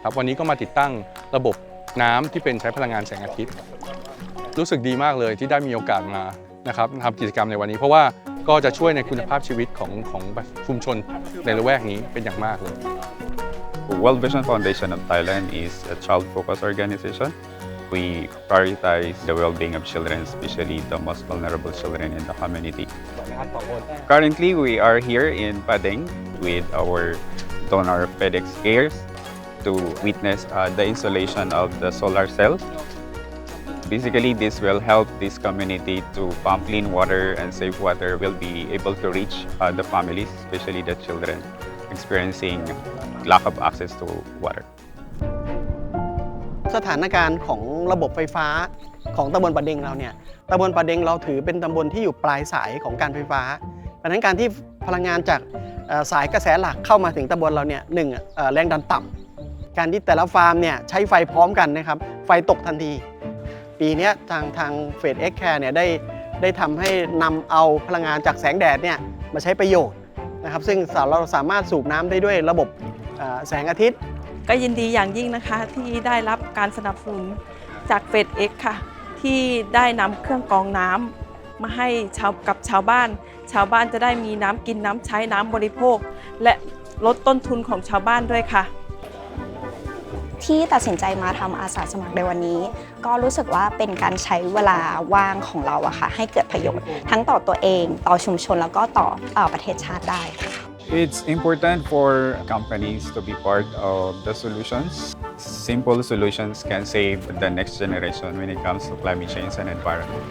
ครับวันนี้ก็มาติดตั้งระบบน้ำที่เป็นใช้พลังงานแสงอาทิตย์รู้สึกดีมากเลยที่ได้มีโอกาสมานะครับทำกิจกรรมในวันนี้เพราะว่าก็จะช่วยในคุณภาพชีวิตของชุมชนในละแวกนี้เป็นอย่างมากเลย World Vision Foundation of Thailand is a child-focused organization. We prioritize the well-being of children, especially the most vulnerable children in the community. Currently, we are here in Padang with our donor FedEx Cares to witness the installation of the solar cells. Basically, this will help this community to pump clean water and safe water will be able to reach the families, especially the children experiencing lack of access to water. สถานการณ์ของระบบไฟฟ้าของตำบลปะเด็งเราเนี่ยตำบลปะเด็งเราถือเป็นตำบลที่อยู่ปลายสายของการไฟฟ้าดังนั้นการที่พลังงานจากสายกระแสหลักเข้ามาถึงตำบลเราเนี่ยแรงดันต่ำการที่แต่ละฟาร์มเนี่ยใช้ไฟพร้อมกันนะครับไฟตกทันทีปีนี้ทางเฟดเอ็กแคร์เนี่ยได้ทำให้นำเอาพลังงานจากแสงแดดเนี่ยมาใช้ประโยชน์นะครับซึ่งเราสามารถสูบน้ำได้ด้วยระบบแสงอาทิตย์ก็ยินดีอย่างยิ่งนะคะที่ได้รับการสนับสนุนจากเฟดเอ็กค่ะที่ได้นำเครื่องกรองน้ำมาให้กับชาวบ้านจะได้มีน้ำกินน้ำใช้น้ำบริโภคและลดต้นทุนของชาวบ้านด้วยค่ะที่ตัดสินใจมาทำอาสาสมัครในวันนี้ก็รู้สึกว่าเป็นการใช้เวลาว่างของเราอะค่ะให้เกิดประโยชน์ทั้งต่อตัวเองต่อชุมชนแล้วก็ต่อประเทศชาติได้ค่ะ It's important for companies to be part of the solutions. Simple solutions can save the next generation when it comes to climate change and environment.